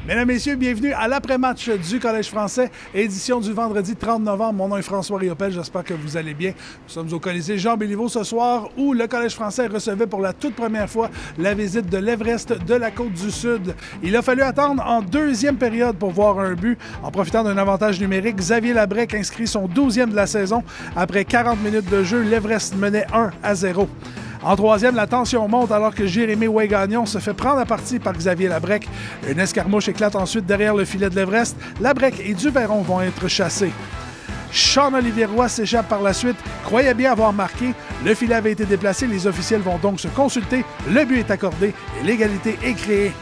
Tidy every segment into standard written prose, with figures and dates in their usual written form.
Mesdames, Messieurs, bienvenue à l'après-match du Collège français, édition du vendredi 30 novembre. Mon nom est François Riopel, j'espère que vous allez bien. Nous sommes au Colisée Jean-Béliveau ce soir où le Collège français recevait pour la toute première fois la visite de l'Everest de la Côte-du-Sud. Il a fallu attendre en deuxième période pour voir un but. En profitant d'un avantage numérique, Xavier Labrec inscrit son 12e de la saison. Après 40 minutes de jeu, l'Everest menait 1-0. En troisième, la tension monte alors que Jérémy Ouégagnon se fait prendre à partie par Xavier Labrec. Une escarmouche éclate ensuite derrière le filet de l'Everest. Labrec et Duveron vont être chassés. Sean-Olivier Roy s'échappe par la suite, croyait bien avoir marqué. Le filet avait été déplacé, les officiels vont donc se consulter. Le but est accordé et l'égalité est créée.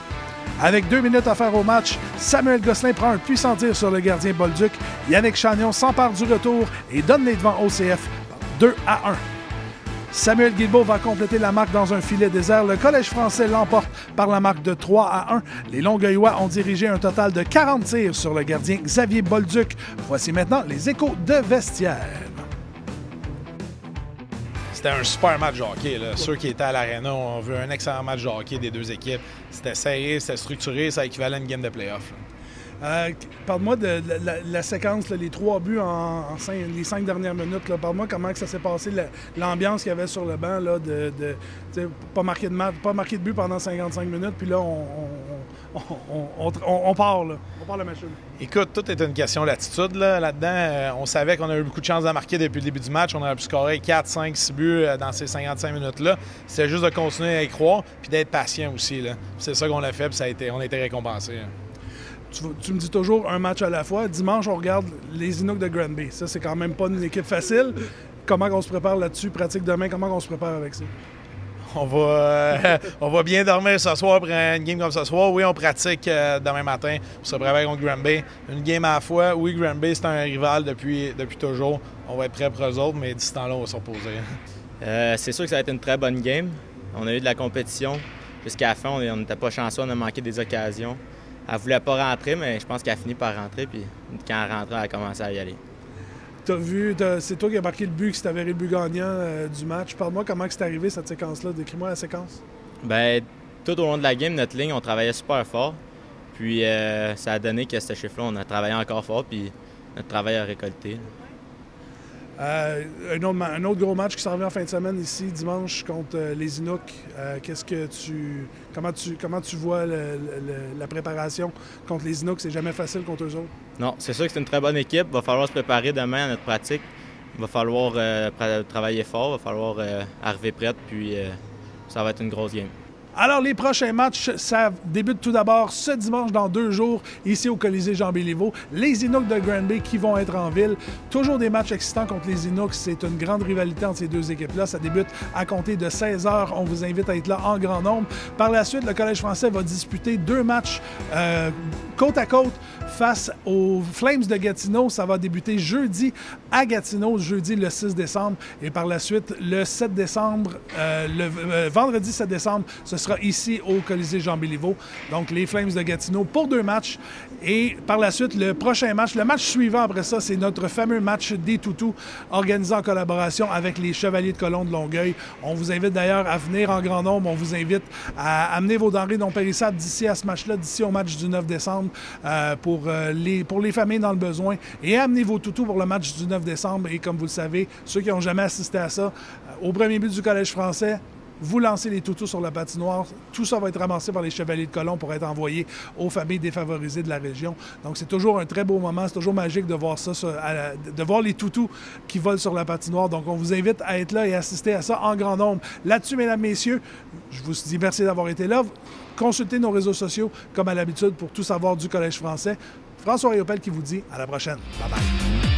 Avec 2 minutes à faire au match, Samuel Gosselin prend un puissant tir sur le gardien Bolduc. Yannick Chagnon s'empare du retour et donne les devants au CF 2-1. Samuel Guilbeault va compléter la marque dans un filet désert. Le Collège français l'emporte par la marque de 3-1. Les Longueuillois ont dirigé un total de 40 tirs sur le gardien Xavier Bolduc. Voici maintenant les échos de vestiaire. C'était un super match de hockey. Là. Ceux qui étaient à l'Arena ont vu un excellent match de hockey des deux équipes. C'était serré, c'était structuré, ça équivalait à une game de playoff. Parle-moi de la séquence, là, les 3 buts les 5 dernières minutes. Parle-moi comment que ça s'est passé, l'ambiance qu'il y avait sur le banc, là, pas marqué de match, pas marqué de but pendant 55 minutes, puis là, on part, là. On part la machine. Écoute, tout est une question d'attitude là-dedans. On savait qu'on avait eu beaucoup de chances de marquer depuis le début du match. On aurait pu scorer 4, 5, 6 buts dans ces 55 minutes-là. C'était juste de continuer à y croire, puis d'être patient aussi. C'est ça qu'on a fait, puis on a été récompensés. Tu me dis toujours un match à la fois. Dimanche, on regarde les Inuks de Granby. Ça, c'est quand même pas une équipe facile. Comment on se prépare là-dessus? Pratique demain, comment on se prépare avec ça? On va bien dormir ce soir après une game comme ce soir. Oui, on pratique demain matin pour se préparer contre Granby. Une game à la fois. Oui, Granby, c'est un rival depuis toujours. On va être prêts pour eux autres, mais d'ici ce temps-là, on va se reposer. C'est sûr que ça va être une très bonne game. On a eu de la compétition. Jusqu'à la fin, on n'était pas chanceux, on a manqué des occasions. Elle voulait pas rentrer, mais je pense qu'elle a fini par rentrer. Puis quand elle rentrait, elle a commencé à y aller. C'est toi qui as marqué le but, qui s'est avéré le but gagnant du match. Parle-moi comment c'est arrivé cette séquence-là. Décris-moi la séquence. Bien, tout au long de la game, notre ligne, on travaillait super fort. Puis ça a donné que ce chiffre-là, on a travaillé encore fort. Puis notre travail a récolté. Un autre gros match qui s'en vient en fin de semaine ici, dimanche, contre les Inuks. Comment tu vois la préparation contre les Inuks? C'est jamais facile contre eux autres? Non, c'est sûr que c'est une très bonne équipe. Il va falloir se préparer demain à notre pratique. Il va falloir travailler fort, il va falloir arriver prête, puis ça va être une grosse game. Alors, les prochains matchs, ça débute tout d'abord ce dimanche dans 2 jours, ici au Colisée Jean-Béliveau. Les Inuks de Granby qui vont être en ville. Toujours des matchs excitants contre les Inuks. C'est une grande rivalité entre ces deux équipes-là. Ça débute à compter de 16 h. On vous invite à être là en grand nombre. Par la suite, le Collège français va disputer 2 matchs côte à côte face aux Flames de Gatineau. Ça va débuter jeudi à Gatineau, jeudi le 6 décembre. Et par la suite, le 7 décembre, vendredi 7 décembre, ce sera ici au Colisée Jean-Béliveau. Donc, les Flames de Gatineau pour 2 matchs. Et par la suite, le prochain match, le match suivant après ça, c'est notre fameux match des Toutous organisé en collaboration avec les Chevaliers de Colomb de Longueuil. On vous invite d'ailleurs à venir en grand nombre. On vous invite à amener vos denrées non périssables d'ici à ce match-là, d'ici au match du 9 décembre pour les familles dans le besoin. Et amenez vos toutous pour le match du 9 décembre. Et comme vous le savez, ceux qui n'ont jamais assisté à ça, au premier but du Collège français, vous lancez les toutous sur la patinoire. Tout ça va être ramassé par les Chevaliers de Colomb pour être envoyé aux familles défavorisées de la région. Donc, c'est toujours un très beau moment. C'est toujours magique de voir ça, de voir les toutous qui volent sur la patinoire. Donc, on vous invite à être là et assister à ça en grand nombre. Là-dessus, mesdames, messieurs, je vous dis merci d'avoir été là. Consultez nos réseaux sociaux, comme à l'habitude, pour tout savoir du Collège français. François Riopel qui vous dit à la prochaine. Bye bye.